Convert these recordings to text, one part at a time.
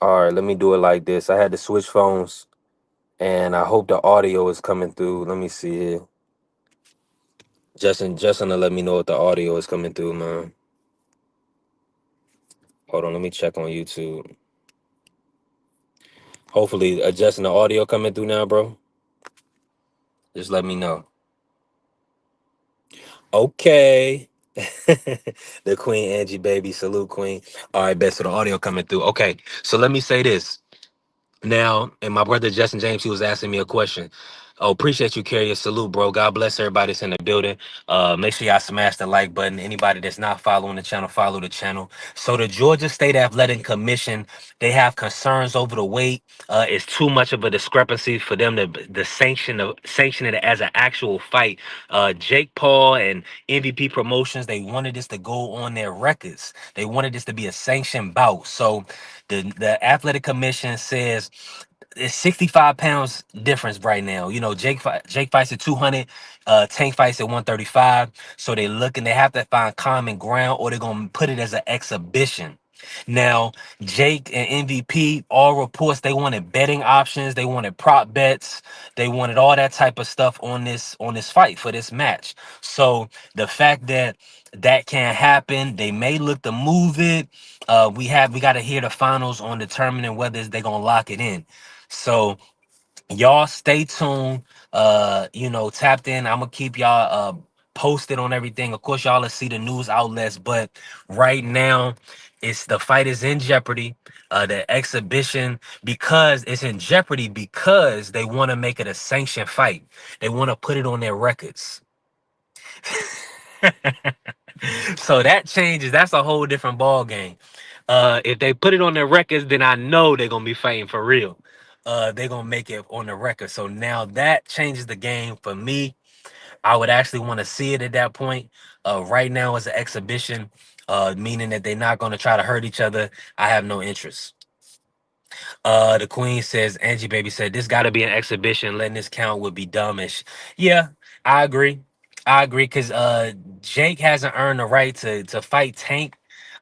All right, let me do it like this. I had to switch phones, and I hope the audio is coming through. Let me see here. Justin, to let me know if the audio is coming through, man. Hold on, let me check on YouTube. Hopefully, adjusting the audio coming through now, bro. Just let me know. Okay. The Queen Angie baby, salute Queen. All right, best. So the audio coming through. Okay, so let me say this. Now, and my brother Justin James, he was asking me a question. Oh, appreciate you, Carrier. Salute, bro. God bless everybody that's in the building. Make sure y'all smash the like button. Anybody that's not following the channel, follow the channel. So the Georgia State Athletic Commission, they have concerns over the weight. It's too much of a discrepancy for them to sanction it as an actual fight. Jake Paul and MVP Promotions, they wanted this to go on their records. They wanted this to be a sanctioned bout. So the athletic commission says it's 65 pounds difference right now. You know, Jake fights at 200, Tank fights at 135. So they have to find common ground, or they're gonna put it as an exhibition. Now, Jake and MVP, all reports they wanted betting options, they wanted prop bets, they wanted all that type of stuff on this fight for this match. So the fact that that can't happen, they may look to move it. We got to hear the finals on determining whether they're gonna lock it in. So y'all stay tuned. Tapped in. I'm gonna keep y'all posted on everything. Of course, y'all will see the news outlets, but right now, it's the fight is in jeopardy. The exhibition, because it's in jeopardy because they want to make it a sanctioned fight. They want to put it on their records. So that changes. That's a whole different ball game. If they put it on their records, then I know they're gonna be fighting for real. They're gonna make it on the record. So now that changes the game for me. I would actually want to see it at that point. Right now, as an exhibition, meaning that they're not gonna try to hurt each other. I have no interest. The Queen says, Angie Baby said, this got to be an exhibition. Letting this count would be dumbish. Yeah, I agree. I agree because Jake hasn't earned the right to fight Tank,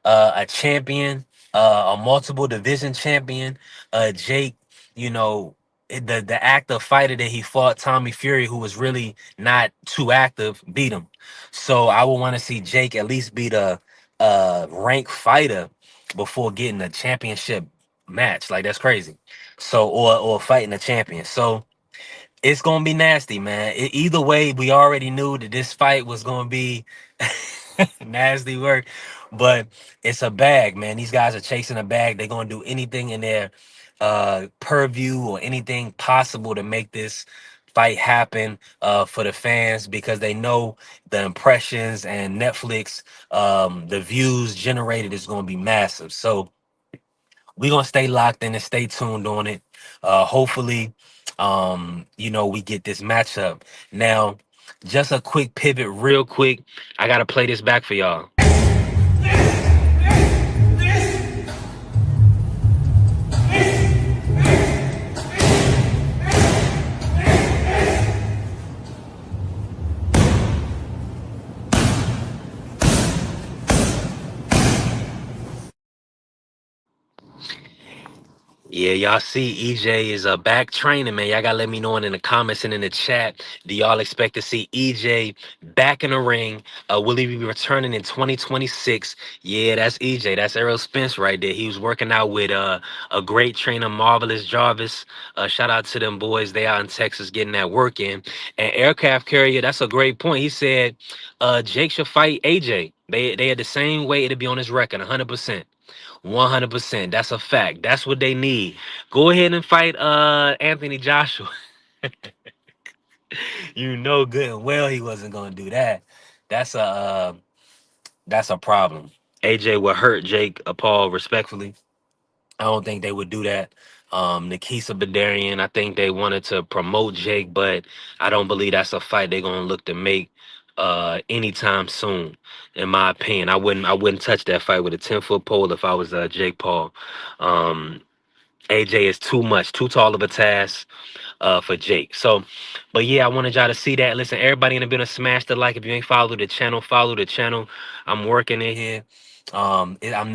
a champion, a multiple division champion. Jake, you know, the active fighter that he fought, Tommy Fury, who was really not too active, beat him. So I would want to see Jake at least beat a ranked fighter before getting a championship match. Like that's crazy. So or fighting a champion. So it's gonna be nasty, man. Either way, we already knew that this fight was gonna be nasty work, but it's a bag, man. These guys are chasing a bag. They're gonna do anything in their purview or anything possible to make this fight happen for the fans because they know the impressions and Netflix the views generated is going to be massive. So we're gonna stay locked in and stay tuned on it. Hopefully, we get this matchup. Now, just a quick pivot, real quick. I gotta play this back for y'all. Yeah, y'all see EJ is back training, man. Y'all gotta let me know in the comments and in the chat. Do y'all expect to see EJ back in the ring? Will he be returning in 2026? Yeah, that's EJ. That's Errol Spence right there. He was working out with a great trainer, Marvelous Jarvis. Shout out to them boys. They out in Texas getting that work in. And Aircraft Carrier, that's a great point. He said Jake should fight AJ. They had the same way to be on his record, 100%. 100%. That's a fact. That's what they need. Go ahead and fight Anthony Joshua. You know good and well he wasn't gonna do that. That's a problem. AJ would hurt Jake Paul respectfully. I don't think they would do that. Nikisa Badarian, I think they wanted to promote Jake, but I don't believe that's a fight they're gonna look to make anytime soon. In my opinion, I wouldn't touch that fight with a 10-foot pole if I was Jake Paul. Um, AJ is too much, too tall of a task for Jake. So, but yeah, I wanted y'all to see that. Listen, everybody in the building, smash the like. If you ain't followed the channel, follow the channel. I'm working in here.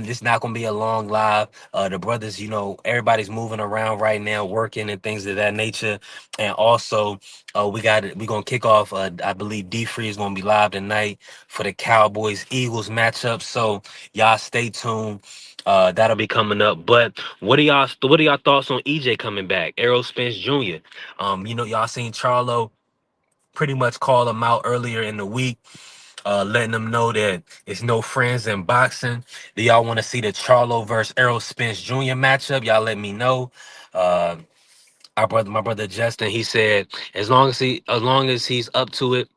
It's not gonna be a long live. The brothers, everybody's moving around right now, working and things of that nature. And also, we gonna kick off. I believe D Free is gonna be live tonight for the Cowboys Eagles matchup. So y'all stay tuned. That'll be coming up. But what are y'all thoughts on EJ coming back? Errol Spence Jr. Y'all seen Charlo pretty much call him out earlier in the week, letting them know that it's no friends in boxing. Do y'all want to see the Charlo versus Errol Spence Jr. matchup? Y'all let me know. Uh, my brother Justin, he said as long as he's up to it,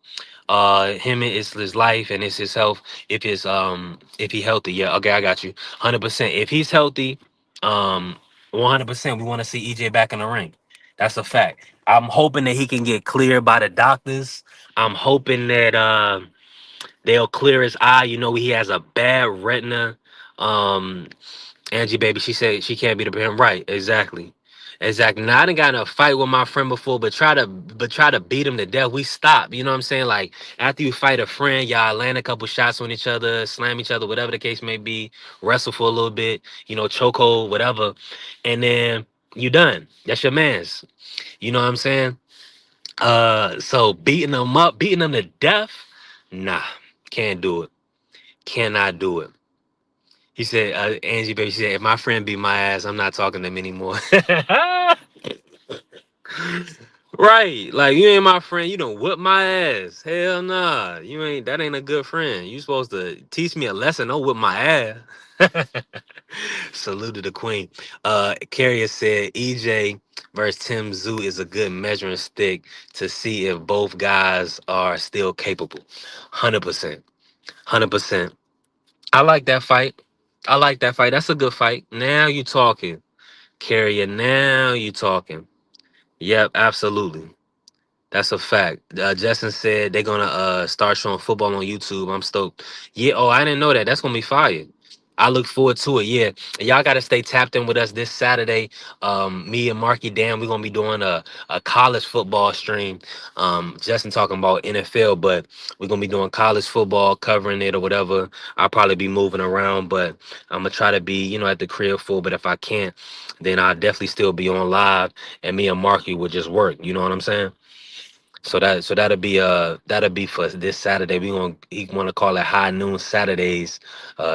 him it's his life and it's his health. If he healthy, yeah, okay, I got you. 100%. If he's healthy, 100%, we want to see EJ back in the ring. That's a fact. I'm hoping that he can get cleared by the doctors. I'm hoping that they'll clear his eye. He has a bad retina. um Angie, baby, she said she can't be the parent. Right, exactly. Exactly. Now I done got in a fight with my friend before, but try to beat him to death. We stop. You know what I'm saying? Like after you fight a friend, y'all land a couple shots on each other, slam each other, whatever the case may be, wrestle for a little bit, chokehold, whatever, and then you done. That's your man's. You know what I'm saying? So beating them up, beating them to death, nah, can't do it. Cannot do it. He said, Angie, baby, she said, if my friend beat my ass, I'm not talking to him anymore. Right. Like, you ain't my friend. You don't whip my ass. Hell nah. That ain't a good friend. You supposed to teach me a lesson. Don't whip my ass. Salute to the queen. Carrier said, EJ versus Tim Zoo is a good measuring stick to see if both guys are still capable. 100%. 100%. I like that fight. I like that fight. That's a good fight. Now you talking. Carrier, now you talking. Yep, absolutely. That's a fact. Justin said they're gonna start showing football on YouTube. I'm stoked. Yeah, oh, I didn't know that. That's gonna be fire. I look forward to it. Yeah. And y'all gotta stay tapped in with us this Saturday. Me and Marky Dan, we're gonna be doing a college football stream. Justin talking about NFL, but we're gonna be doing college football, covering it or whatever. I'll probably be moving around, but I'm gonna try to be, at the crib full. But if I can't, then I'll definitely still be on live and me and Marky will just work. You know what I'm saying? So that'll be for this Saturday. He wanna call it high noon Saturdays.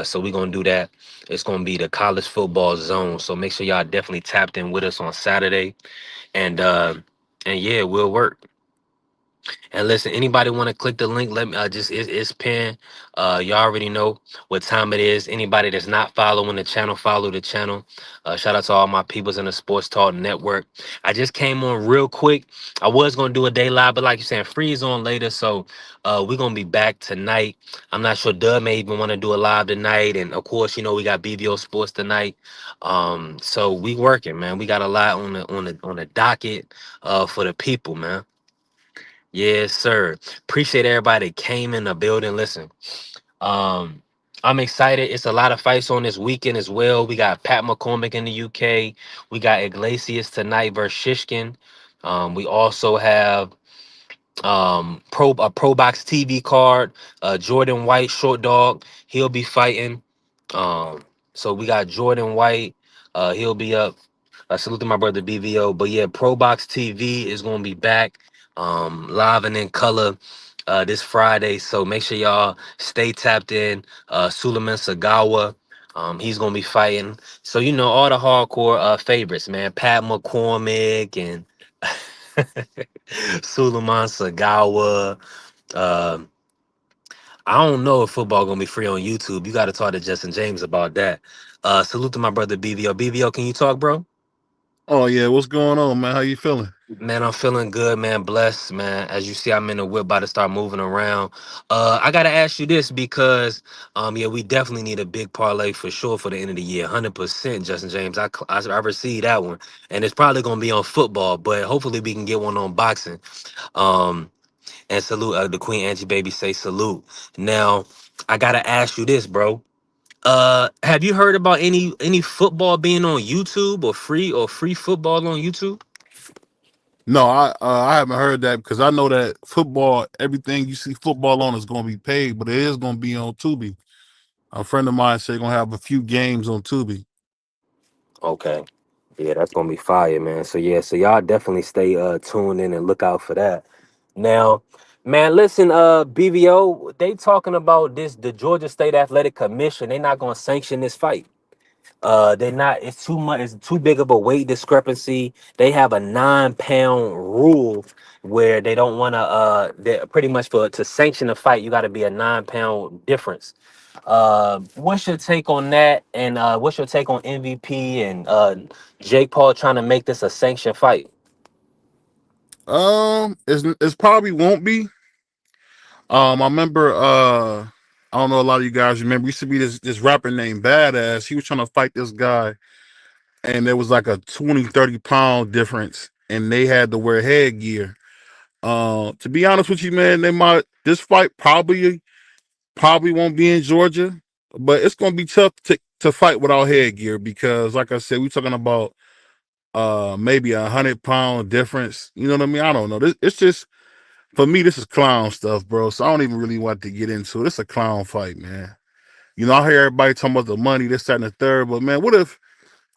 So we're gonna do that. It's gonna be the college football zone. So make sure y'all definitely tapped in with us on Saturday. And yeah, we'll work. And listen, anybody want to click the link? Let me it's pinned. You already know what time it is. Anybody that's not following the channel, follow the channel. Shout out to all my peoples in the Sports Talk Network. I just came on real quick. I was gonna do a day live, but like you saying, freeze on later. So we're gonna be back tonight. I'm not sure Doug may even want to do a live tonight. And of course, we got BVO Sports tonight. So we working, man. We got a lot on the docket for the people, man. Yes, sir. Appreciate everybody that came in the building. Listen, um, I'm excited. It's a lot of fights on this weekend as well. We got Pat McCormick in the UK. We got Iglesias tonight versus Shishkin. We also have Pro Box TV card. Jordan White, short dog. He'll be fighting. So we got Jordan White. He'll be up. Salute to my brother BVO. But yeah, Pro Box TV is gonna be back, live and in color, this Friday. So make sure y'all stay tapped in. Suleiman Sagawa. He's gonna be fighting. So all the hardcore favorites, man. Pat McCormick and Suleiman Sagawa. Um, I don't know if football gonna be free on YouTube. You got to talk to Justin James about that. Salute to my brother BVO. BVO, can you talk, bro? Oh yeah, what's going on, man? How you feeling? Man, I'm feeling good, man. Blessed, man. As you see, I'm in the whip, about to start moving around. I gotta ask you this because, yeah, we definitely need a big parlay for sure for the end of the year. 100%, Justin James. I received that one, and it's probably gonna be on football, but hopefully we can get one on boxing. Um, and salute the Queen Angie baby. Say salute. Now, I gotta ask you this, bro. Have you heard about any football being on YouTube or free football on YouTube? No, I haven't heard that because I know that football, everything you see football on is going to be paid, but it is going to be on Tubi. A friend of mine said going to have a few games on Tubi. Okay. Yeah, that's gonna be fire, man. So yeah, so y'all definitely stay tuned in and look out for that. Now, man, listen, BVO, they talking about this, the Georgia State Athletic Commission. They not gonna sanction this fight. They're not. It's too much. It's too big of a weight discrepancy. They have a 9 pound rule where they don't want to. They pretty much for to sanction a fight, you got to be a 9 pound difference. What's your take on that? And what's your take on MVP and Jake Paul trying to make this a sanctioned fight? It's probably won't be. I remember. I don't know. A lot of you guys remember. Used to be this rapper named Badass. He was trying to fight this guy, and there was like a 20-30 pound difference, and they had to wear headgear. To be honest with you, man, they might this fight probably won't be in Georgia, but it's gonna be tough to fight without headgear because, like I said, we're talking about maybe 100 pound difference. You know what I mean? I don't know. It's just for me, this is clown stuff, bro. So I don't even really want to get into it. It's a clown fight, man. You know, I hear everybody talking about the money, this, that, and the third, but man, what if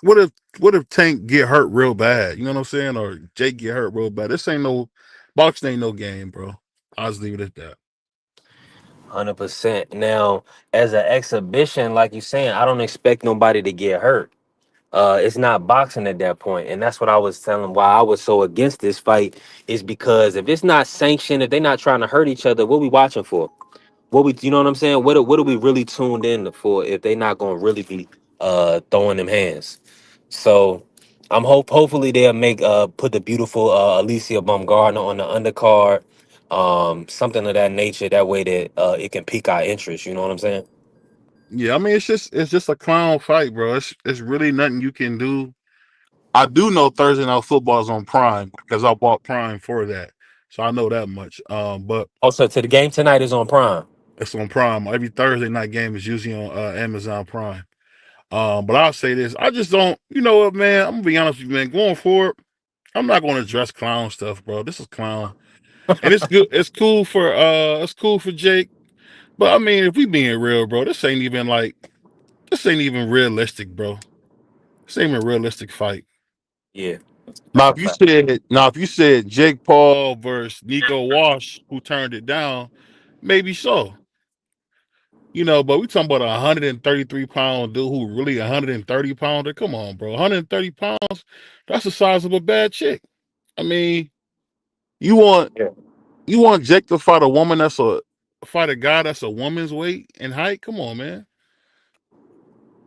what if Tank get hurt real bad? You know what I'm saying? Or Jake get hurt real bad? This ain't no boxing ain't no game, bro. I'll just leave it at that. 100%. Now, as an exhibition, like you saying, I don't expect nobody to get hurt. It's not boxing at that point, and that's what I was telling why I was so against this fight is because if it's not sanctioned, if they're not trying to hurt each other, what we watching for? What we, you know what I'm saying? What are we really tuned in for if they not gonna really be throwing them hands? So hopefully they'll make put the beautiful Alicia Baumgardner on the undercard, something of that nature. That way that it can pique our interest. You know what I'm saying? Yeah, I mean it's just a clown fight, bro. It's really nothing you can do. I do know Thursday night football is on Prime because I bought Prime for that, so I know that much. But Also, to the game tonight is on Prime. it's on Prime. Every Thursday night game is usually on Amazon Prime. But I'll say this: I just don't. You know what, man? I'm gonna be honest with you, man. Going forward, I'm not going to address clown stuff, bro. This is clown, and it's good. It's cool for Jake. But I mean, if we being real, bro, this ain't even realistic, bro. This ain't even a realistic fight. Yeah, Now, that's a if you fact. said now if you said Jake Paul versus Nico Wash, who turned it down, maybe so. You know, but we talking about a 133 pound dude who really 130 pounder. Come on, bro. 130 pounds, that's the size of a bad chick. I mean, you want Yeah, you want Jake to fight a woman that's a fight a guy that's a woman's weight and height? Come on, man.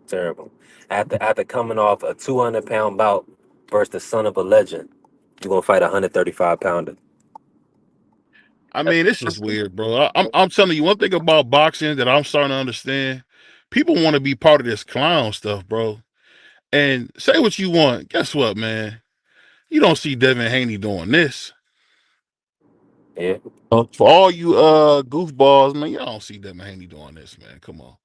terrible. After coming off a 200 pound bout versus the son of a legend, you gonna fight a 135 pounder. I mean, this is weird, bro. I'm telling you one thing about boxing that I'm starting to understand. People want to be part of this clown stuff, bro. And say what you want. Guess what, man? You don't see Devin Haney doing this. Yeah, For all you goofballs, man, you don't see Devin Haney doing this, man. Come on.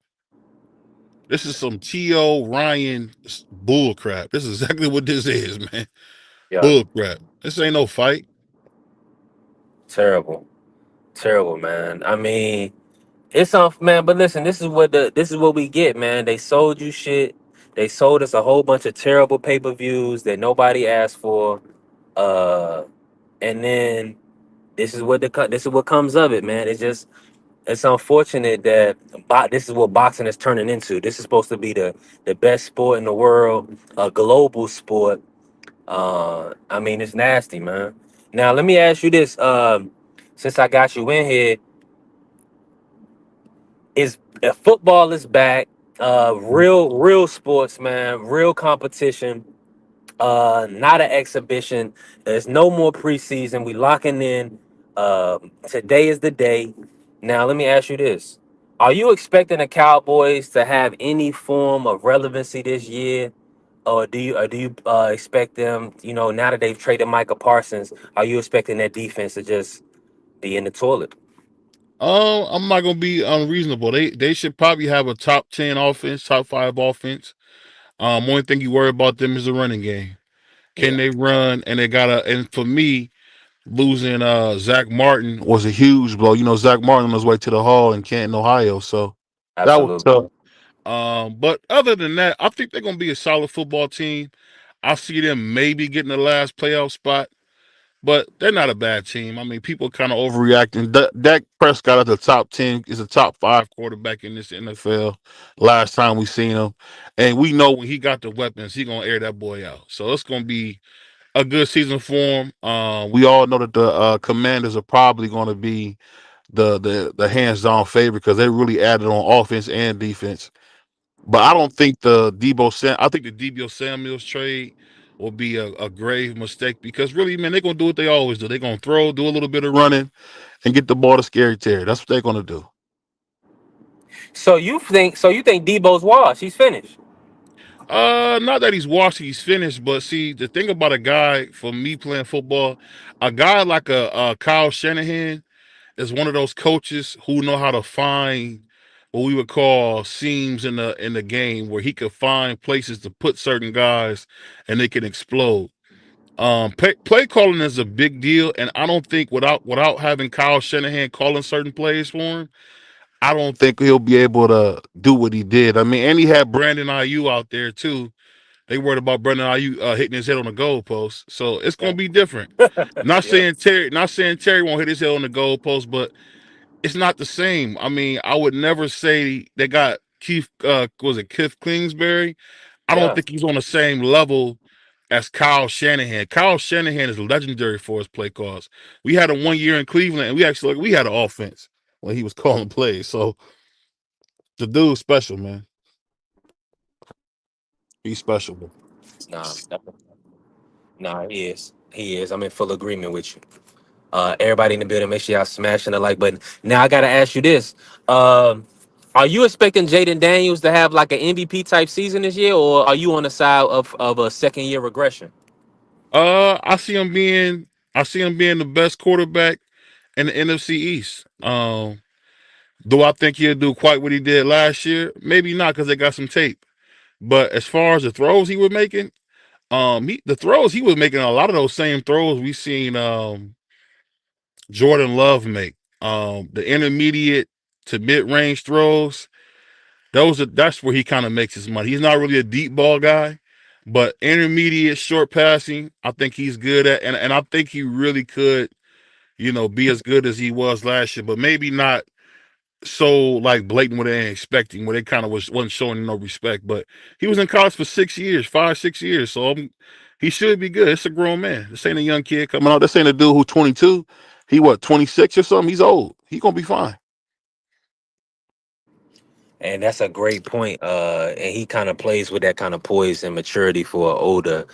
This is some T.O. Ryan bull crap. This is exactly what this is, man. yeah, Bull crap. This ain't no fight. terrible, terrible, man. I mean, it's off, man. But listen, this is what we get, man. They sold you shit. They sold us a whole bunch of terrible pay-per-views that nobody asked for. Uh, and then this is what comes of it, man. It's unfortunate that this is what boxing is turning into. This is supposed to be the best sport in the world, a global sport. I mean, it's nasty, man. Now let me ask you this. Since I got you in here, is football is back. Real sports, man. Real competition. Not an exhibition. There's no more preseason. We locking in. Today is the day. Now let me ask you this: are you expecting the Cowboys to have any form of relevancy this year, or do you expect them? You know, now that they've traded Micah Parsons, are you expecting that defense to just be in the toilet? I'm not gonna be unreasonable. They should probably have a top 10 offense, top 5 offense. Only thing you worry about them is the running game. Can Yeah, they run? And they gotta. And for me, losing Zach Martin was a huge blow. You know, Zach Martin on his way to the Hall in Canton, Ohio. So that was absolutely. tough. But other than that, I think they're gonna be a solid football team. I see them maybe getting the last playoff spot, but they're not a bad team. I mean, people kind of overreacting. Dak Prescott at the top 10 is a top 5 quarterback in this NFL. Last time we seen him, and we know when he got the weapons, he gonna air that boy out. So it's gonna be a good season for him. We all know that the Commanders are probably going to be the hands down favorite because they really added on offense and defense. But I don't think I think the Debo Samuels trade will be a grave mistake because really, man, they're gonna do what they always do. They're gonna throw, do a little bit of running, and get the ball to Scary Terry. That's what they're gonna do. So you think Debo's washed? He's finished. Not that he's washed, he's finished. But see, the thing about a guy for me playing football, a guy like a Kyle Shanahan is one of those coaches who know how to find what we would call seams in the game where he could find places to put certain guys and they can explode. Play calling is a big deal, and I don't think without having Kyle Shanahan calling certain plays for him, I don't think he'll be able to do what he did. I mean, and he had Brandon IU out there too. They worried about Brandon IU hitting his head on the goalpost, so it's gonna Yeah. be different. Yeah. Not saying Terry won't hit his head on the goalpost, but it's not the same. I mean, I would never say they got Keith. Was it Keith Kingsbury? I don't Yeah. think he's on the same level as Kyle Shanahan. Kyle Shanahan is legendary for his play calls. We had him 1 year in Cleveland, and we had an offense when he was calling plays. So the dude's special, man. He's special. Nah. Nah. He is. He is. I'm in full agreement with you. Everybody in the building, make sure y'all smashing the like button. Now I gotta ask you this: are you expecting Jaden Daniels to have like an MVP type season this year, or are you on the side of a second year regression? I see him being the best quarterback in the NFC East. Do I think he'll do quite what he did last year? Maybe not because they got some tape. But as far as the throws he was making, the throws he was making a lot of those same throws we seen Jordan Love make. The intermediate to mid range throws, that's where he kind of makes his money. He's not really a deep ball guy, but intermediate short passing, I think he's good at, and I think he really could, be as good as he was last year, but maybe not so like blatant what they ain't expecting, where they kind of wasn't showing no respect. But he was in college for 6 years, 5, 6 years, so he should be good. It's a grown man. This ain't a young kid coming out. This ain't a dude who's 22. He what 26 or something. He's old. He gonna be fine. And that's a great point. And he kind of plays with that kind of poise and maturity for an older,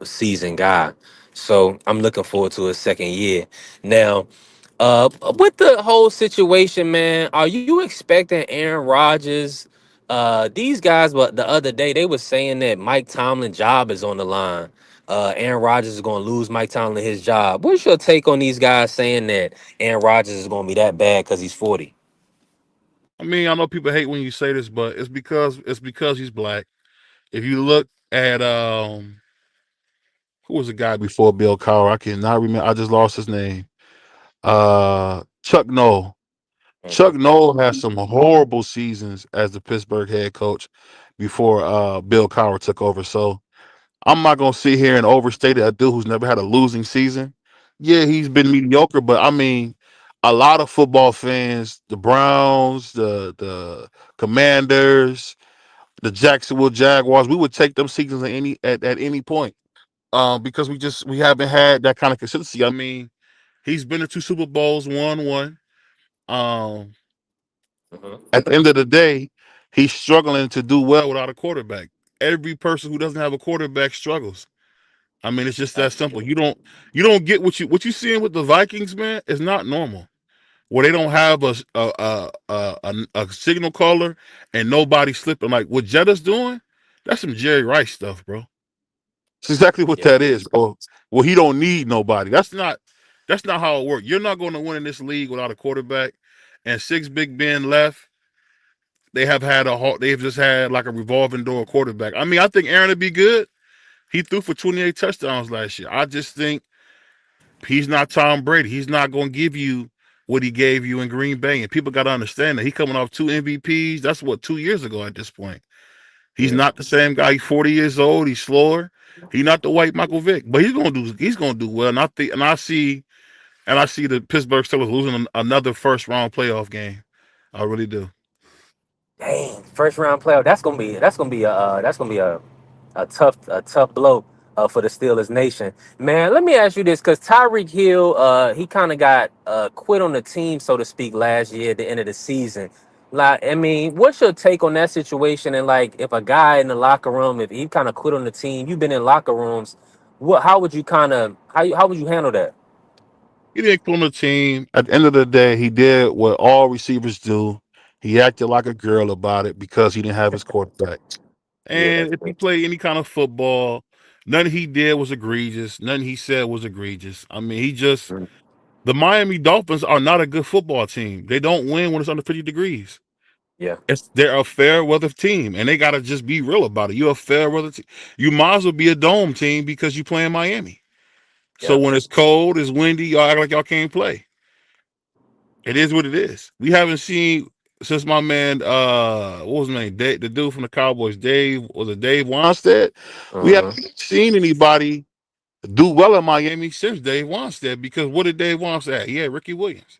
seasoned guy. So I'm looking forward to his second year. Now, with the whole situation, man, are you expecting Aaron Rodgers? These guys, but the other day they were saying that Mike Tomlin job is on the line. Aaron Rodgers is going to lose Mike Tomlin his job. What's your take on these guys saying that Aaron Rodgers is going to be that bad because he's 40? I mean, I know people hate when you say this, but it's because he's black. If you look at who was the guy before Bill Cowher? I cannot remember. I just lost his name. Chuck Noll. Chuck Mhm. Noll had some horrible seasons as the Pittsburgh head coach before Bill Cowher took over. So I'm not gonna sit here and overstate it. A dude who's never had a losing season. Yeah, he's been mediocre, but I mean, a lot of football fans, the Browns, the Commanders, the Jacksonville Jaguars, we would take them seasons at any point. Because we haven't had that kind of consistency. I mean, he's been to two Super Bowls, won one. Um, Mhm. at the end of the day, he's struggling to do well without a quarterback. Every person who doesn't have a quarterback struggles. I mean, it's just that simple. Absolutely. You don't get what you seeing with the Vikings, man. It's not normal. Where they don't have a signal caller and nobody slipping like what Jetta's doing. That's some Jerry Rice stuff, bro. That's exactly what Yeah. that is, bro. Well, he don't need nobody. That's not. That's not how it works. You're not going to win in this league without a quarterback. And six Big Ben left. They've just had like a revolving door quarterback. I mean, I think Aaron would be good. He threw for 28 touchdowns last year. I just think he's not Tom Brady. He's not going to give you what he gave you in Green Bay. And people got to understand that he coming off two MVPs. That's what 2 years ago at this point. He's Yeah. not the same guy. He's 40 years old. He's slower. He's not the white Michael Vick, but he's gonna do well. And I see the Pittsburgh Steelers losing another first round playoff game. I really do. Dang, first round playoff. That's gonna be a tough blow for the Steelers nation. Man, let me ask you this, because Tyreek Hill, he kind of got quit on the team, so to speak, last year at the end of the season. Like, I mean, what's your take on that situation? And like, if a guy in the locker room, if he kind of quit on the team, you've been in locker rooms, how would you how would you handle that? He didn't clone the team. At the end of the day, he did what all receivers do. He acted like a girl about it because he didn't have his quarterback. Yeah, that's And if he true. played any kind of football, nothing he did was egregious. Nothing he said was egregious. I mean, Mm, the Miami Dolphins are not a good football team. They don't win when it's under 50 degrees. yeah, They're a fair weather team, and they got to just be real about it. You're a fair weather team. You might as well be a dome team because you play in Miami. So yeah. when it's cold, it's windy, y'all act like y'all can't play. It is what it is. We haven't seen since my man, what was his name? The dude from the Cowboys, Dave Wanstead? We haven't Uh-huh. seen anybody do well in Miami since Dave Wanstead because what did Dave Wanstead? He had Ricky Williams.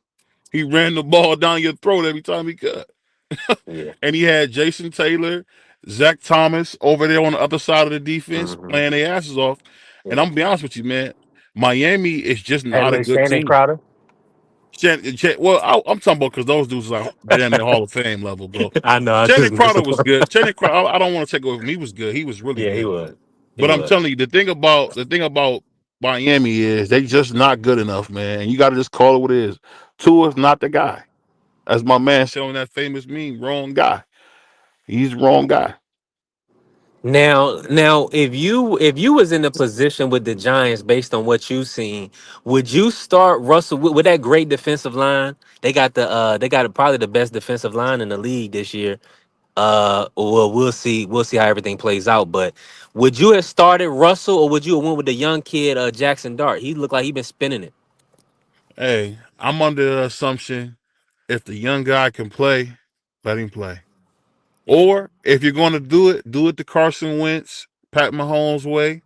He ran the ball down your throat every time he could. Yeah. And he had Jason Taylor, Zach Thomas over there on the other side of the defense Hmm. playing their asses off. And Yeah. I'm gonna be honest with you, man. Miami is just Had a not a little good Shannon team. Crowder. Well, I'm talking about because those dudes are like damn near Hall of Fame level, bro. I know. I Shannon just Crowder messing. was good. Shannon Crowder, I don't want to take away from him. He was good. He was really Yeah, he good. was. He But I'm was. telling you, the thing about Miami is they just not good enough, man. You got to just call it what it is. Tua's not the guy. As my man said on that famous meme, wrong guy. He's the wrong guy. Now, if you was in a position with the Giants, based on what you've seen, would you start Russell with that great defensive line? They got probably the best defensive line in the league this year. Well, we'll see how everything plays out. But would you have started Russell, or would you have went with the young kid Jackson Dart? He looked like he been spinning it. Hey, I'm under the assumption if the young guy can play, let him play. Yeah. Or if you're going to do it the Carson Wentz, Pat Mahomes way.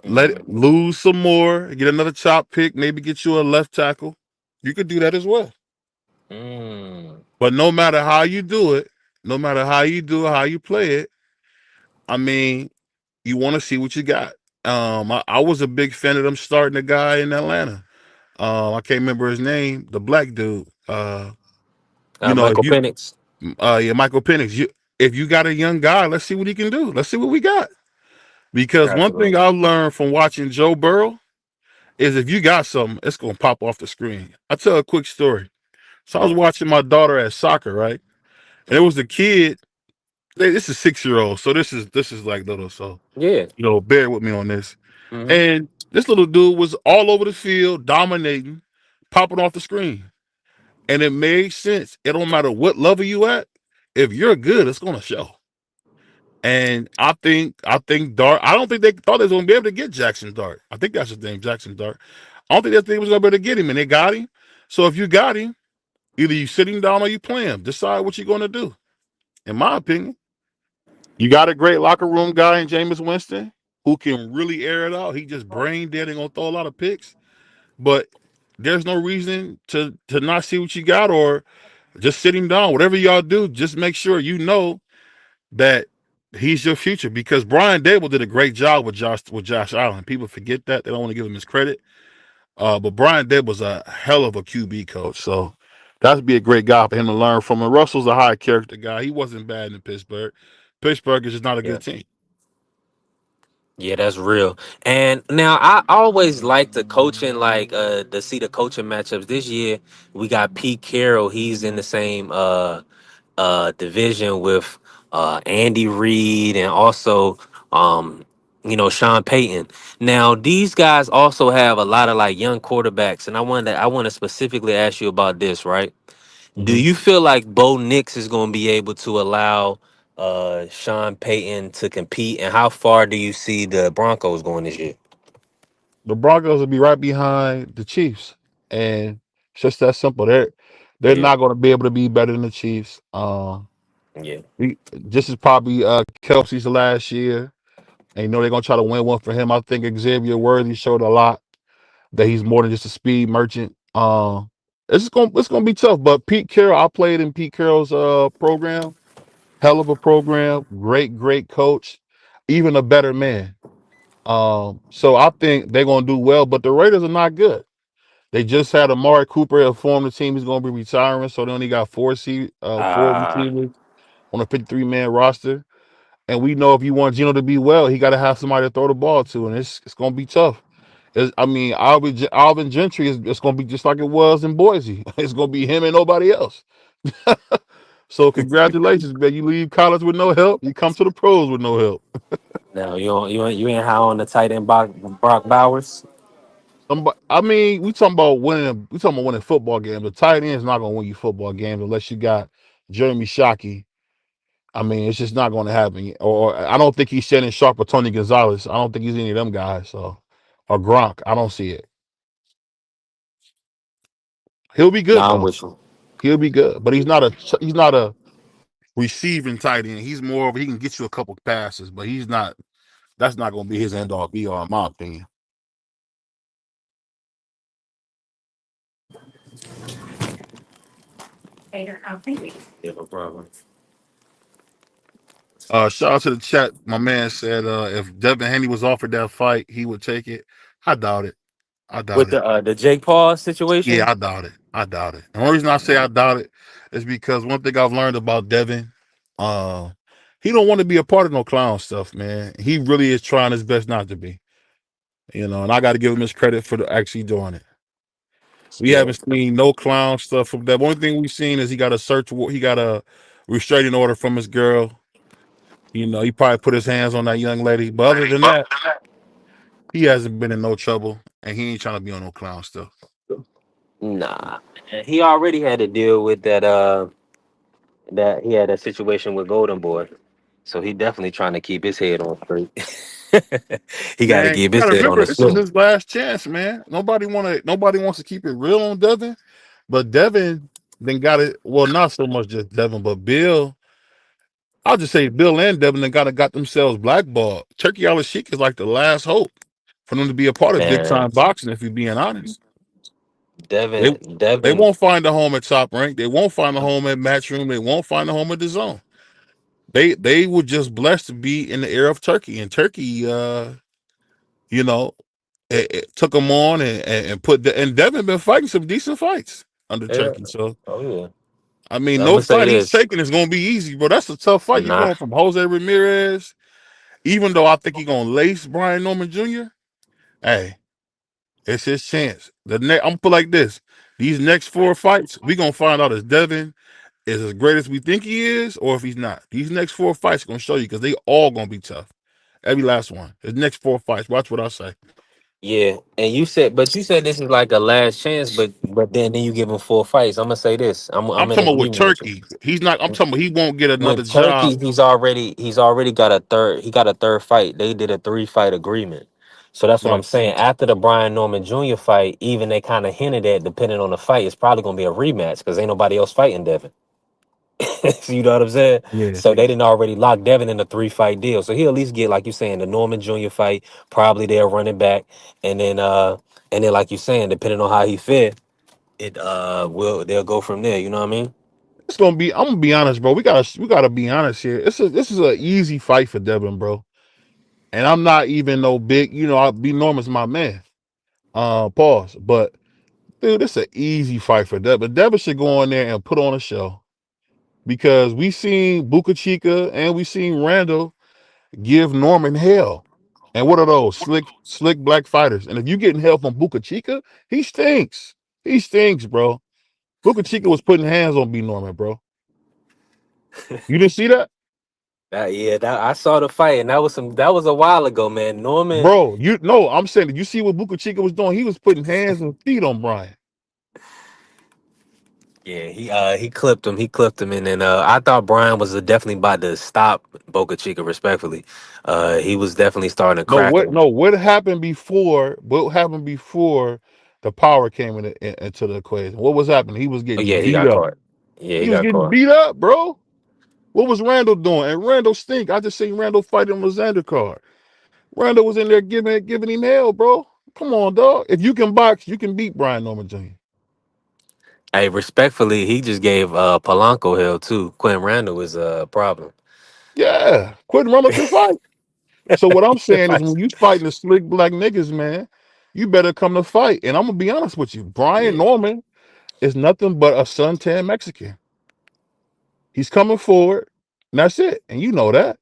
Let it Hmm. lose some more, get another top pick, maybe get you a left tackle. You could do that as well. Mm. But no matter how you do it, no matter how you do it, how you play it, I mean, you want to see what you got. I was a big fan of them starting a guy in Atlanta. I can't remember his name, the black dude. If Michael you, Penix. yeah, Michael Penix. If you got a young guy, let's see what he can do. Let's see what we got. Because one thing Absolutely. I learned from watching Joe Burrow is if you got something, it's gonna pop off the screen. I'll tell a quick story. So I was Yeah. watching my daughter at soccer, right? And it was a kid. This is 6 year old, so this is like little. So Yeah. bear with me on this. Hmm. And this little dude was all over the field, dominating, popping off the screen, and it made sense. It don't matter what level you at. If you're good, it's gonna show. And I think Dart. I don't think they thought they was gonna be able to get Jackson Dart. I think that's his name, Jackson Dart. I don't think they was gonna be able to get him, and they got him. So if you got him, either you sit him down or you play him. Decide what you're gonna do. In my opinion, you got a great locker room guy in Jameis Winston who can really air it out. He just brain dead and gonna throw a lot of picks, but there's no reason to not see what you got or just sit him down. Whatever y'all do, just make sure you know that he's your future because Brian Dable did a great job with Josh Allen. People forget that they don't want to give him his credit. But Brian Dable was a hell of a QB coach, so that'd be a great guy for him to learn from. And Russell's a high character guy. He wasn't bad in Pittsburgh. Pittsburgh is just not a Yeah. good team. Yeah, that's real. And now I always like the coaching, like to see the coaching matchups. This year we got Pete Carroll. He's in the same division with Andy Reid, and also Sean Payton. Now, these guys also have a lot of like young quarterbacks, and I want to specifically ask you about this, right? Do Mhm. you feel like Bo Nix is going to be able to allow Sean Payton to compete, and how far do you see the Broncos going this year? The Broncos will be right behind the Chiefs, and it's just that simple. They're Yeah, not going to be able to be better than the Chiefs. yeah. We, this is probably Kelsey's last year, and they're going to try to win one for him. I think Xavier Worthy showed a lot that he's more than just a speed merchant. It's gonna be tough. But Pete Carroll, I played in Pete Carroll's program. Hell of a program, great coach, even a better man. So I think they're gonna do well, but the Raiders are not good. They just had Amari Cooper inform the team he's gonna be retiring, so they only got four Uh, receivers on a 53-man roster. And we know if you want Gino to be well, he got to have somebody to throw the ball to, and it's gonna be tough. I mean, Alvin Gentry is it's gonna be just like it was in Boise. It's gonna be him and nobody else. So congratulations, man. You leave college with no help. You come to the pros with no help. no, you ain't high on the tight end Brock Bowers. I mean, we talking about winning. We talking about winning football games. The tight end is not gonna win you football games unless you got Jeremy Shockey. I mean, it's just not going to happen. Or I don't think he's Shannon Sharp or Tony Gonzalez. I don't think he's any of them guys. So, or Gronk, I don't see it. He'll be good Nah, I'm though. with you. He'll be good, but he's not a receiving tight end. He's more of he can get you a couple passes, but he's not. That's not going to be his end all be all, in my opinion. Yeah, no problem. Shout out to the chat. My man said if Devin Haney was offered that fight, he would take it. I doubt it. I doubt With it. the Jake Paul Yeah, situation. I doubt it. I doubt it. The only reason I say I doubt it is because one thing I've learned about Devin, uh, he don't want to be a part of no clown stuff, man. He really is trying his best not to be, and I got to give him his credit for actually doing it. We Yeah, haven't seen no clown stuff from that. One thing we've seen is he got a restraining order from his girl. He probably put his hands on that young lady, but other than that, he hasn't been in no trouble, and he ain't trying to be on no clown stuff. nah, man. He already had to deal with that he had a situation with Golden Boy, so he definitely trying to keep his head on straight. He got to Man, keep you his gotta head on remember the this is swivel. his last chance, man. Nobody wants to keep it real on Devin, but Devin then got it. Well, not so much just Devin, but Bill. I'll just say Bill and Devin then got themselves blackballed. Turkey Al Sheik is like the last hope for them to be a part of big Man, time boxing. If you're being honest, they they Devin, won't find a home at Top Rank. They won't find a home at Matchroom. They won't find a home at the Zone. They were just blessed to be in the era of Turkey, and Turkey, you know, it took him on and put and Devin been fighting some decent fights under yeah, Turkey. So oh yeah. I mean, I'm no gonna say fight he's this, taking is gonna be easy, bro. That's a tough fight. You nah, going from Jose Ramirez, even though I think he's gonna lace Brian Norman Jr. Hey, it's his chance. I'm gonna put like this: these next four fights, we gonna find out if Devin is as great as we think he is, or if he's not. These next four fights gonna show you because they all gonna be tough. Every last one. His next four fights. Watch what I say. yeah. And you said this is like a last chance, but then you give him 4 fights. I'm gonna say this. I'm I'm in talking about with agreement with you. Turkey. He's not. I'm talking about he won't get another With job. Turkey, he's already got a third. He got a third fight. They did a 3 fight agreement. So that's what I'm Right. saying. After the Brian Norman Jr. fight, even they kind of hinted at, depending on the fight, it's probably gonna be a rematch because ain't nobody else fighting Devin. You know what I'm saying? Yeah. So they didn't already lock Devin in a 3 fight deal. So he'll at least get, like you saying, the Norman Jr. fight. Probably they'll run it back, and then like you saying, depending on how he fit, will they'll go from there. You know what I mean? It's gonna be. I'm gonna be honest, bro. We gotta be honest here. This is an easy fight for Devin, bro. And I'm not even no big. I'll be Norman's my man. Pause. But dude, this is an easy fight for Devin. Devin should go in there and put on a show because we seen Buka Chica and we seen Randall give Norman hell. And what are those slick black fighters? And if you getting hell from Buka Chica, he stinks. He stinks, bro. Buka Chica was putting hands on B Norman, bro. You didn't see that? Yeah, I saw the fight, and that was a while ago, man. Norman, Bro, you know, I'm saying, you see what Buka Chica was doing? He was putting hands and feet on Brian. yeah, he clipped him. He clipped him, and then I thought Brian was definitely about to stop Boca Chica. Respectfully, he was definitely starting to crack him. No, what happened before? What happened before the power came into the equation? What was happening? He was Oh getting yeah, he beat got up. caught. Yeah, He he was got getting caught. beat up, bro. What was Randall doing? And Randall stink. I just seen Randall fighting with Xander card. Randall was in there giving him hell, bro. Come on, dog. If you can box, you can beat Brian Norman Jr. Hey, respectfully, he just gave Polanco hell too. Quinn Randall was a problem. Yeah, quit running can fight. So what I'm saying is, when you fighting the slick black niggas, man, you better come to fight. And I'm gonna be honest with you, Brian Yeah, Norman is nothing but a suntan Mexican. He's coming forward, and that's it. And you know that.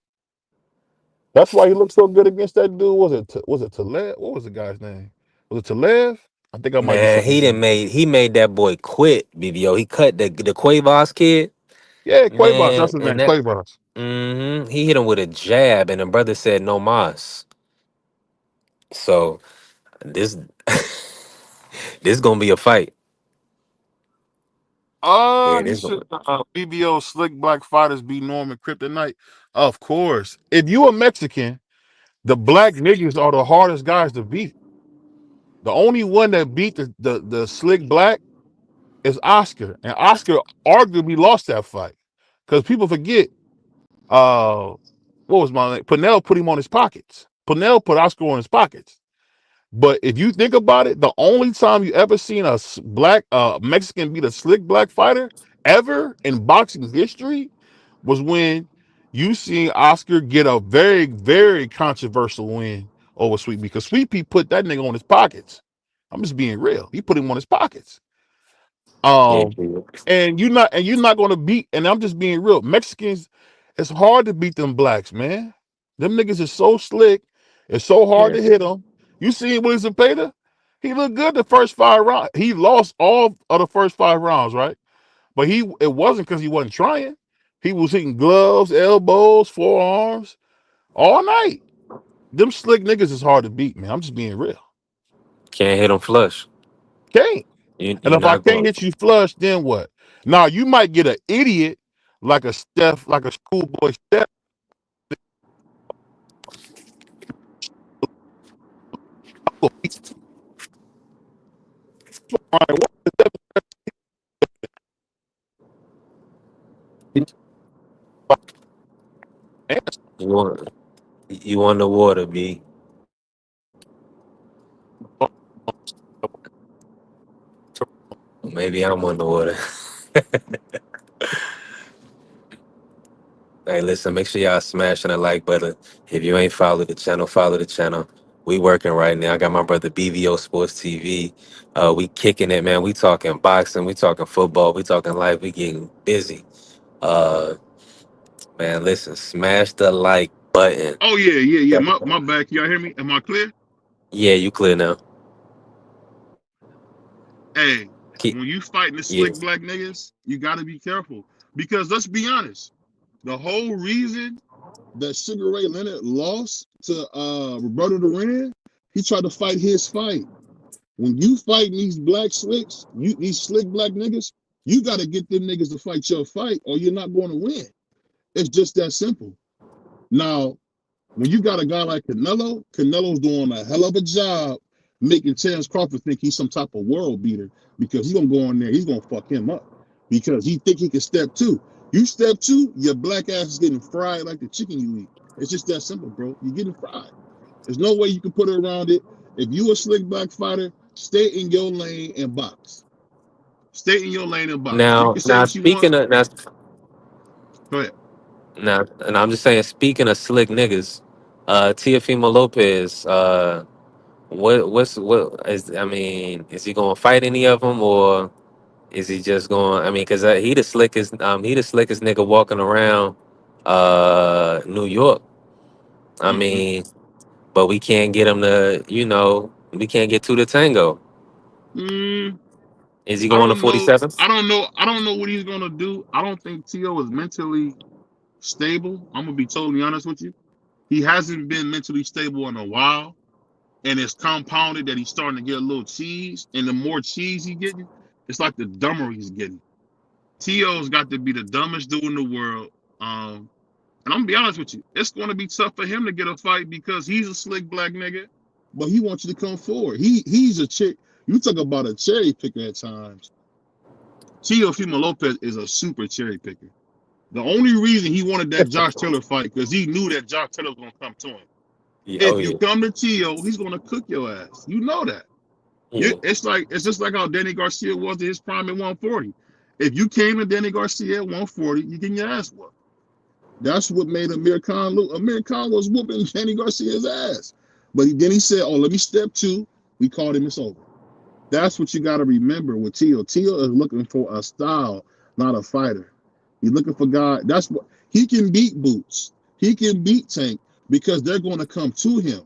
That's why he looked so good against that dude. Was it Taleb? What was the guy's name? Was it Taleb? I think I might be man, saying his name. he made that boy quit, BBO. He cut the Quavos kid, Yeah, Quavas. man, That's his and name, that Quavas. he hit him with a jab, and the brother said no mas. So this this gonna be a fight. Yeah, He this should. gonna, BBO slick black fighters be Norman Kryptonite. Of course. If you a Mexican, the black niggas are the hardest guys to beat. The only one that beat the slick black is Oscar, and Oscar arguably lost that fight because people forget. Uh, what was my name? Pinnell put him on his pockets. Pinnell put Oscar on his pockets. But if you think about it, the only time you ever seen a black Mexican beat a slick black fighter ever in boxing history was when you seen Oscar get a very, very controversial win over Sweet Pea. Because Sweet Pea put that nigga on his pockets. I'm just being real. He put him on his pockets. yeah, Um, and you're not gonna beat, and I'm just being real. Mexicans, it's hard to beat them blacks, man. Them niggas is so slick. It's so hard yeah. to hit them. You see Willie Zepeda? He looked good the first 5 rounds. He lost all of the first 5 rounds, right? But it wasn't because he wasn't trying. He was hitting gloves, elbows, forearms all night. Them slick niggas is hard to beat, man. I'm just being real. Can't hit him flush. Can't. And You're if I not can't going. hit you flush, then what? Now you might get an idiot like a Steph, like a schoolboy Steph. You want you on the water, B. Maybe I'm on the water. Hey, listen, make sure y'all smashing the like button. If you ain't followed the channel, follow the channel. We working right now. I got my brother BVO Sports TV. We kicking it, man. We talking boxing, we talking football, we talking life. We getting busy. Uh, man, listen, smash the like button. Oh yeah, yeah, yeah. My bad. Can y'all hear me? Am I clear? Yeah, you clear now. Hey, Keep, when you fighting the yeah. slick black niggas, you got to be careful because let's be honest. The whole reason that Sugar Ray Leonard lost to Roberto Duran, he tried to fight his fight. When you fighting these black slicks, these slick black niggas, you got to get them niggas to fight your fight, or you're not going to win. It's just that simple. Now, when you got a guy like Canelo, Canelo's doing a hell of a job making Terence Crawford think he's some type of world beater because he's gonna go in there, he's gonna fuck him up because he think he can step two. You step two, your black ass is getting fried like the chicken you eat. It's just that simple, bro. You're getting fried. There's no way you can put it around it. If you a slick black fighter, stay in your lane and box. Stay in your lane and box. You Now, can say what you want. Go ahead. now, and I'm just saying, speaking of slick niggas, Teofimo Lopez, what is? I mean, is he gonna fight any of them, or is he just going? I mean, because he the slickest nigga walking around, New York. I Mm-hmm. mean, but we can't get him to, we can't get to the tango. Mm, Is he I going to don't know. 47? I don't know. I don't know what he's gonna do. I don't think T.O. is mentally stable, I'm gonna be totally honest with you. He hasn't been mentally stable in a while, and it's compounded that he's starting to get a little cheese. And the more cheese he's getting, it's like the dumber he's getting. T.O.'s got to be the dumbest dude in the world. And I'm gonna be honest with you, it's gonna be tough for him to get a fight because he's a slick black nigga, but he wants you to come forward. He's a chick. You talk about a cherry picker at times. Teofimo Lopez is a super cherry picker. The only reason he wanted that Josh Taylor fight because he knew that Josh Taylor was gonna come to him. Yeah, oh If you yeah, come to Tio, he's gonna cook your ass. You know that. yeah, It's just like how Danny Garcia was in his prime at 140. If you came to Danny Garcia at 140, you getting your ass whooped. That's what made Amir Khan look. Amir Khan was whooping Danny Garcia's ass. But then he said, "Oh, let me step two." We called him. It's over. That's what you got to remember with Tio. Tio is looking for a style, not a fighter. He's looking for God. That's what he can beat Boots. He can beat Tank because they're going to come to him.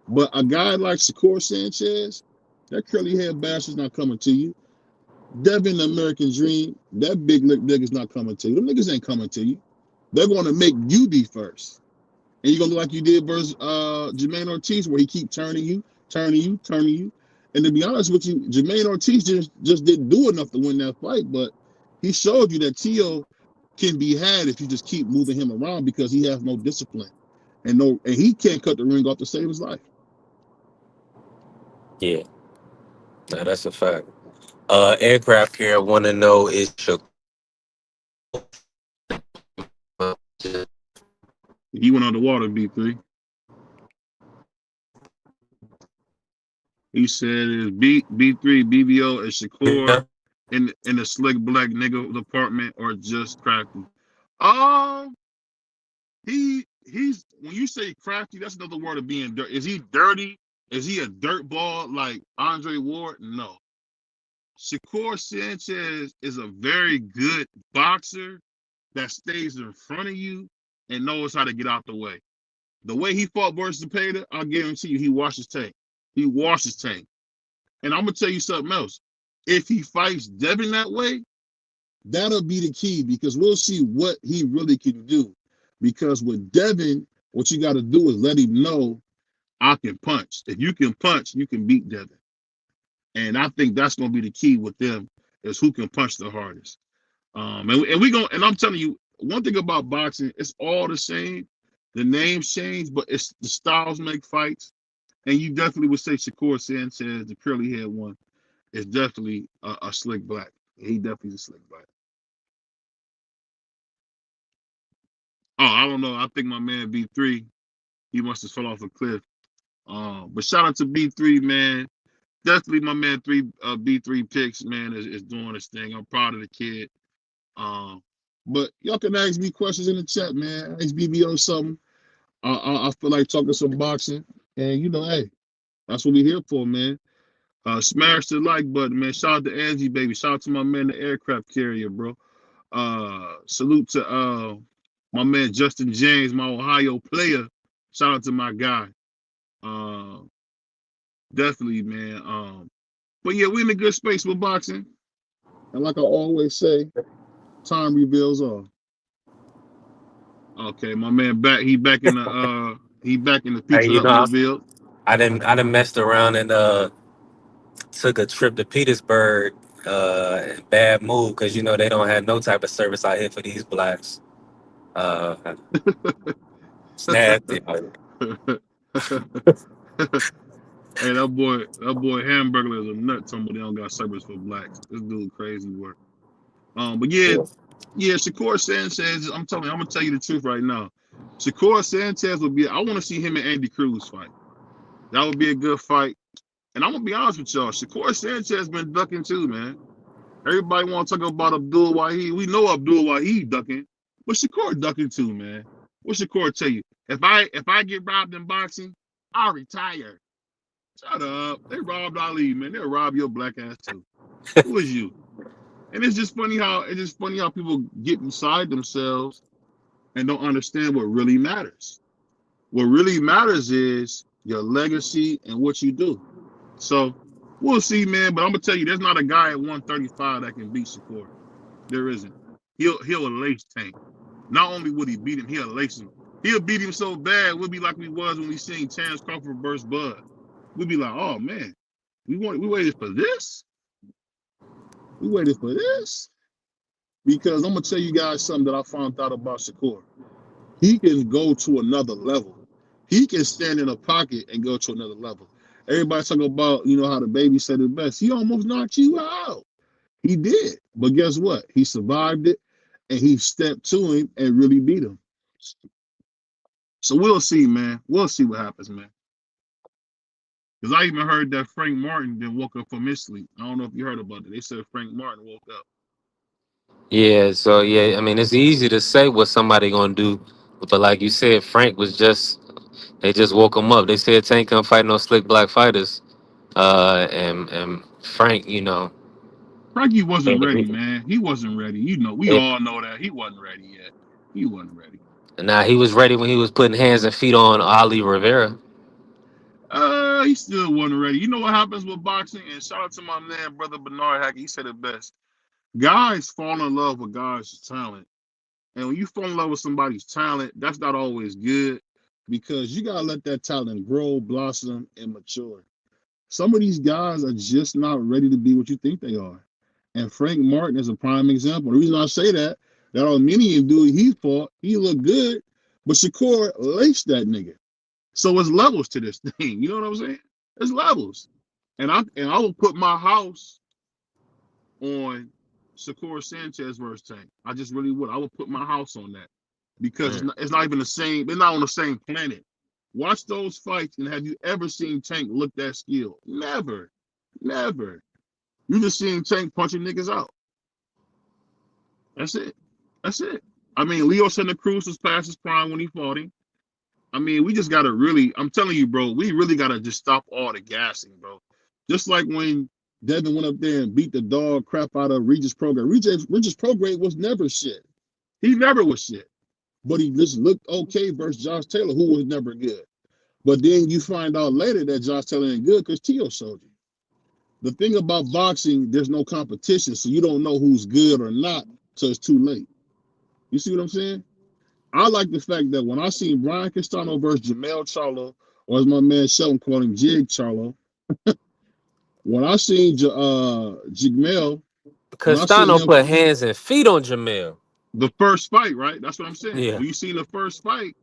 But a guy like Shakur Sanchez, that curly head bastard's not coming to you. Devin the American Dream, that big lip nigga's not coming to you. Them niggas ain't coming to you. They're going to make you be first. And you're gonna look like you did versus Jermaine Ortiz, where he keep turning you, turning you, turning you. And to be honest with you, Jermaine Ortiz just didn't do enough to win that fight, but he showed you that Tio can be had if you just keep moving him around because he has no discipline and he can't cut the ring off to save his life. yeah. No, that's a fact. Aircraft carrier want to know is He went underwater, B3. He said it's B3, BBO, and Shakur in the slick black nigga department or just crafty. Um, he's when you say crafty, that's another word of being dirty. Is he dirty? Is he a dirt ball like Andre Ward? No. Shakur Sanchez is a very good boxer that stays in front of you and knows how to get out the way. The way he fought versus Zepeda, I guarantee you he washes tank. He washes tank. And I'm gonna tell you something else. If he fights Devin that way, that'll be the key because we'll see what he really can do. Because with Devin, what you got to do is let him know I can punch. If you can punch, you can beat Devin. And I think that's going to be the key with them is who can punch the hardest. And we going and I'm telling you one thing about boxing, it's all the same. The names change, but it's the styles make fights. And you definitely would say Shakur Sanchez, the curly haired one, is definitely a slick black. He definitely is a slick black. Oh, I don't know. I think my man B3, he must have fell off a cliff. But shout out to B3, man. Definitely my man B3 picks, man, is doing his thing. I'm proud of the kid. Um, but y'all can ask me questions in the chat, man. Ask BBO something. I feel like talking some boxing. And you know, hey, that's what we here for, man. Smash the like button, man. Shout out to Angie, baby. Shout out to my man, the aircraft carrier, bro. Salute to my man Justin James, my Ohio player. Shout out to my guy. Uh, definitely, man. But yeah, we're in a good space with boxing. And like I always say, time reveals all. Okay, my man back. He back in the Hey, Pizza Hut mobile. I done messed around and took a trip to Petersburg. Bad move because you know they don't have no type of service out here for these blacks. Uh, it's nasty. Hey, that boy Hamburger is a nut tumble. They don't got service for blacks. This dude crazy work. But yeah, Yeah. yeah, Shakur Sanchez. I'm telling you, I'm gonna tell you the truth right now. Shakur Sanchez would be. I want to see him and Andy Cruz fight. That would be a good fight. And I'm gonna be honest with y'all. Shakur Sanchez been ducking too, man. Everybody want to talk about Abdul Wahid. We know Abdul Wahid ducking, but Shakur ducking too, man. What Shakur tell you? If I get robbed in boxing, I'll retire. Shut up. They robbed Ali, man. They'll rob your black ass too. Who is you? And it's just funny how people get beside themselves and don't understand what really matters. What really matters is your legacy and what you do. So we'll see, man. But I'm gonna tell you, there's not a guy at 135 that can beat Shakur. There isn't. He'll lace Tank. Not only would he beat him, he'll lace him. He'll beat him so bad, we'll be like we was when we seen Terrence Crawford versus Bud. We'll be like, oh man, we waited for this. We waited for this. Because I'm gonna tell you guys something that I found out about Shakur. He can go to another level. He can stand in a pocket and go to another level. Everybody talking about, how the baby said it best. He almost knocked you out. He did. But guess what? He survived it and he stepped to him and really beat him. So we'll see, man. We'll see what happens, man. Because I even heard that Frank Martin then woke up from his sleep. I don't know if you heard about it. They said Frank Martin woke up. Yeah, so yeah, I mean it's easy to say what somebody gonna do, but like you said, Frank was just they just woke him up. They said Tank couldn't fight no slick black fighters. And Frank, Frankie wasn't and ready, man. He wasn't ready. We all know that. He wasn't ready yet. He wasn't ready. now he was ready when he was putting hands and feet on Ali Rivera. He still wasn't ready. You know what happens with boxing? And shout out to my man, brother Bernard Hackey. He said it best. Guys fall in love with guys' talent. And when you fall in love with somebody's talent, that's not always good because you gotta let that talent grow, blossom, and mature. Some of these guys are just not ready to be what you think they are. And Frank Martin is a prime example. The reason I say that Armenian dude he fought, he looked good, but Shakur laced that nigga. So it's levels to this thing. You know what I'm saying? There's levels. And I will put my house on Shakur Sanchez versus Tank. I just really would. I would put my house on that because Mm. it's not even the same. They're not on the same planet. Watch those fights, and have you ever seen Tank look that skilled? Never, never. You just seen Tank punching niggas out. That's it. That's it. I mean, Leo Santa Cruz was past his prime when he fought him. I mean, we just gotta really. I'm telling you, bro. We really gotta just stop all the gassing, bro. Just like when Devin went up there and beat the dog crap out of Regis Prograde. Regis Prograde was never shit. He never was shit. But he just looked okay versus Josh Taylor, who was never good. But then you find out later that Josh Taylor ain't good because Tio showed you. The thing about boxing, there's no competition, so you don't know who's good or not till it's too late. You see what I'm saying? I like the fact that when I seen Brian Castano versus Jamel Charlo, or as my man Shelton called him, Jig Charlo, when I seen Jigmel, when I seen Castano him put hands and feet on Jamil. the first fight, right? That's what I'm saying. Yeah. When you seen the first fight,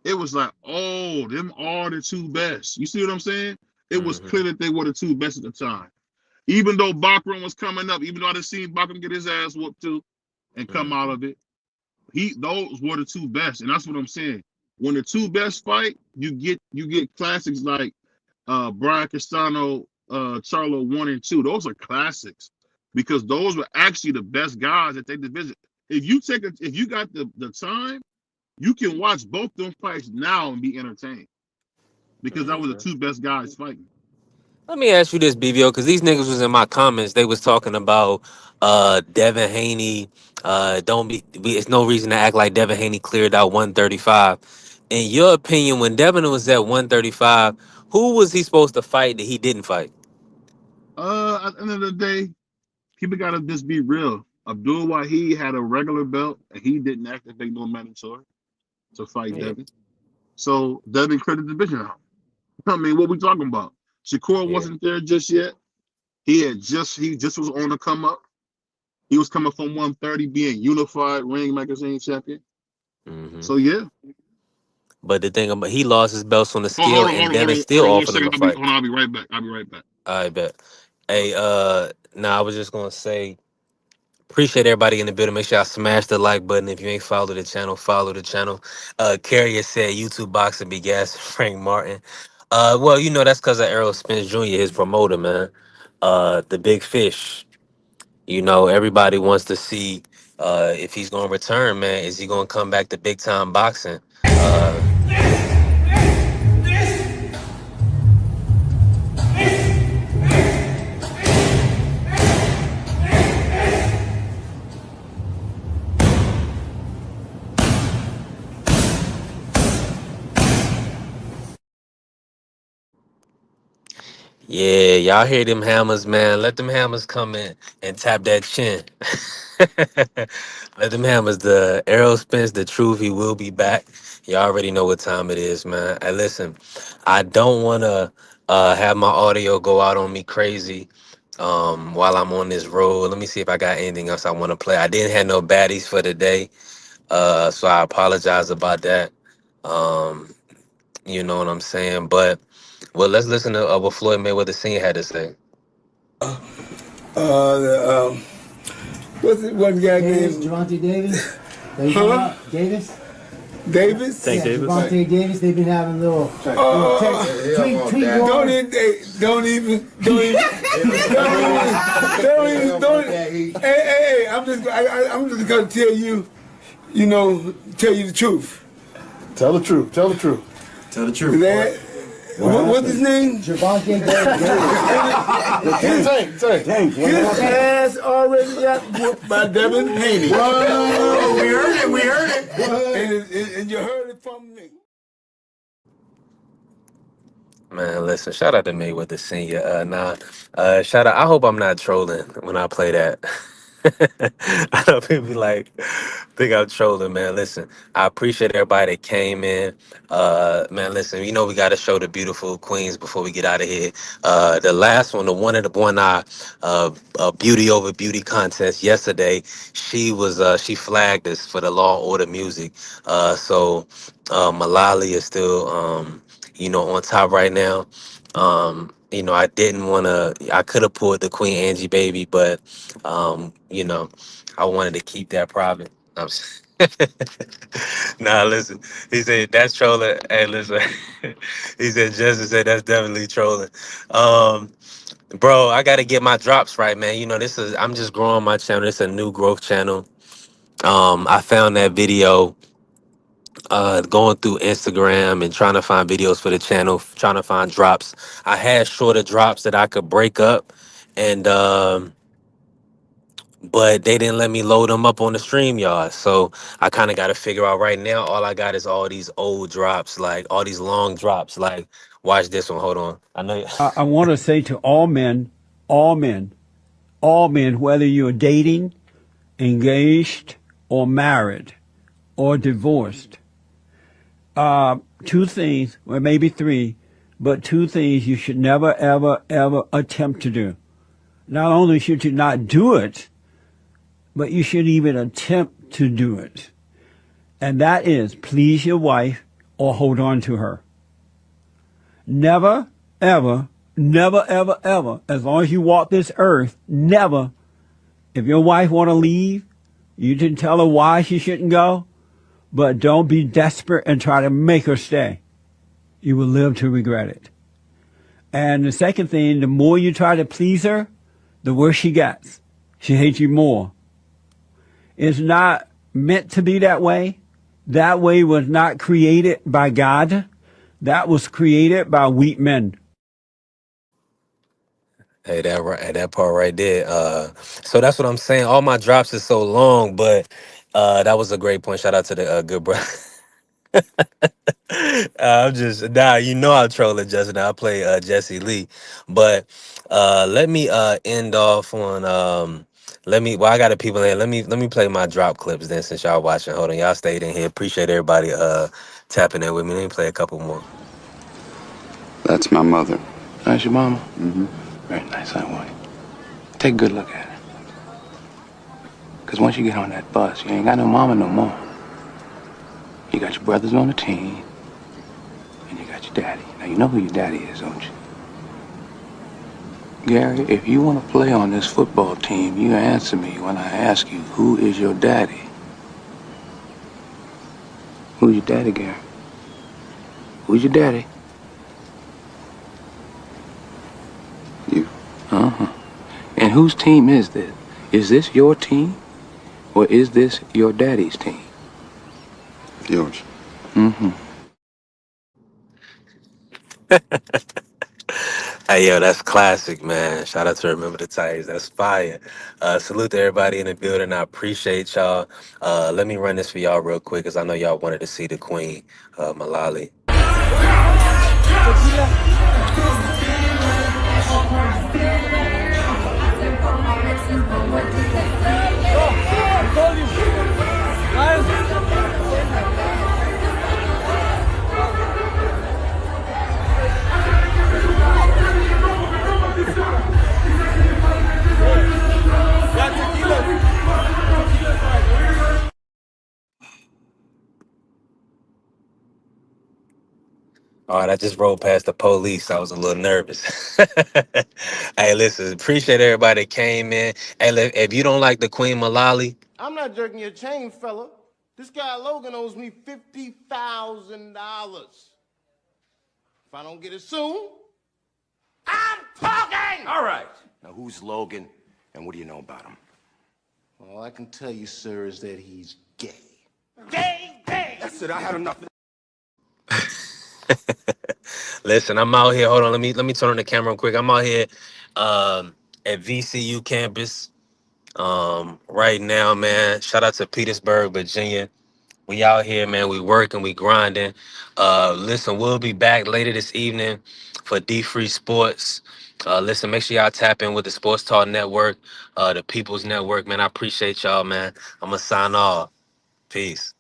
it was like, oh, them are the two best. You see what I'm saying? It was Hmm. clear that they were the two best at the time. Even though Bachram was coming up, even though I done seen Bachram get his ass whooped too and come out Hmm. of it, those were the two best, and that's what I'm saying. When the two best fight, you get classics like Brian Castano, Charlo 1 and 2. Those are classics because those were actually the best guys at their division. If you got the time, you can watch both them fights now and be entertained because that was the two best guys fighting. Let me ask you this, BVO, because these niggas was in my comments. They was talking about Devin Haney. Don't be. It's no reason to act like Devin Haney cleared out 135. In your opinion, when Devin was at 135, who was he supposed to fight that he didn't fight? At the end of the day, people gotta just be real. Abdul Wahid had a regular belt and he didn't activate no mandatory to fight Yeah, Devin. So Devin cleared the division out. I mean, what we talking about? Shakur yeah. wasn't there just yet. He just was on the come up. He was coming from 130, being unified ring magazine champion. Hmm. So yeah. But the thing about he lost his belts on the Oh, scale, and Devin's still hold on 1 offering him second. a fight. I'll be right back. I'll be right back. I bet. All right. Hey, now I was just gonna say. Appreciate everybody in the building. Make sure y'all smash the like button. If you ain't followed the channel, follow the channel. Carrier said YouTube boxing be gas. Frank Martin. Well, that's because of Errol Spence Jr., his promoter, man. The big fish. Everybody wants to see if he's gonna return, man. Is he gonna come back to big time boxing? Uh, Yeah, y'all hear them hammers, man. Let them hammers come in and tap that chin. Let them hammers, the arrow spins the truth. He will be back. Y'all already know what time it is, man. Hey, listen, I don't want to have my audio go out on me crazy while I'm on this road. Let me see if I got anything else I want to play. I didn't have no baddies for today, so I apologize about that. Um, you know what I'm saying? But well, let's listen to what Floyd Mayweather Sr. had to say. Uh, um, what's it? One guy Davis, named Gervonta Davis. They Huh? Davis. Davis? Yeah, Gervonta Davis. They've been having a little Don't even, hey, I'm just gonna tell you, tell you the truth. Tell the truth. Tell the truth. Tell the truth. What's his name? Gervonta Davis. Tank. His ass already got whooped by Devin Haney. Oh, we heard it. And you heard it from me. Man, listen, shout out to Mayweather Senior. Shout out. I hope I'm not trolling when I play that. I know people be like think I'm trolling, man. Listen, I appreciate everybody that came in. Man, listen, we got to show the beautiful queens before we get out of here. The last one, the one of the one beauty over beauty contest yesterday. She flagged us for the Law and Order music. So Malali is still on top right now. I didn't want to. I could have pulled the Queen Angie baby, but I wanted to keep that private. Nah, listen. He said that's trolling. Hey, listen. He said Justin said that's definitely trolling. Um, Bro, I got to get my drops right, man. I'm just growing my channel. It's a new growth channel. I found that video going through Instagram and trying to find videos for the channel, trying to find drops. I had shorter drops that I could break up, and but they didn't let me load them up on the stream, y'all. So I kind of got to figure out right now. All I got is all these old drops, like all these long drops. Like, watch this one. Hold on. I know. I want to say to all men, all men, whether you're dating, engaged, or married, or divorced, two things, or maybe three, but two things you should never, ever, ever attempt to do. Not only should you not do it, but you should even attempt to do it. And that is please your wife or hold on to her. Never, ever, never, ever, ever, as long as you walk this earth, never, if your wife want to leave, you can tell her why she shouldn't go, but don't be desperate and try to make her stay. You will live to regret it. And the second thing, the more you try to please her, the worse she gets. She hates you more. It's not meant to be that way. That way was not created by God. That was created by weak men. Hey, that part right there. So that's what I'm saying. All my drops is so long, but that was a great point. Shout out to the good brother. I'm just I'm trolling Justin. I play Jesse Lee, but let me end off on I got the people in. Let me play my drop clips then since y'all watching. Hold on, y'all stayed in here. Appreciate everybody tapping in with me. Let me play a couple more. That's my mother. That's your mama? Mm-hmm. Very nice, I want you. Take a good look at her. Because once you get on that bus, you ain't got no mama no more. You got your brothers on the team, and you got your daddy. Now, you know who your daddy is, don't you? Gary, if you want to play on this football team, you answer me when I ask you, who is your daddy? Who's your daddy, Gary? Who's your daddy? You. Uh-huh. And whose team is this? Is this your team, or is this your daddy's team? Yours. Mm-hmm. Hey, yo, that's classic, man. Shout out to Remember the Titans. That's fire. Salute to everybody in the building. I appreciate y'all. Let me run this for y'all real quick because I know y'all wanted to see the Queen, Malali. All right, I just rolled past the police. I was a little nervous. Hey, listen, appreciate everybody that came in. Hey, look, if you don't like the Queen Malali, I'm not jerking your chain, fella. This guy Logan owes me $50,000. If I don't get it soon, I'm talking! All right. Now, who's Logan, and what do you know about him? All I can tell you, sir, is that he's gay. Gay, gay! That's it. I had enough. listen, I'm out here. Hold on, let me turn on the camera real quick. I'm out here at VCU campus right now, man. Shout out to Petersburg, Virginia. We out here, man. We working, we grinding. Listen, we'll be back later this evening for D Free Sports. Listen, make sure y'all tap in with the Sports Talk Network, the People's Network, man. I appreciate y'all, man. I'm gonna sign off. Peace.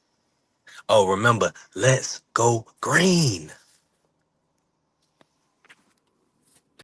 Oh, remember, let's go green.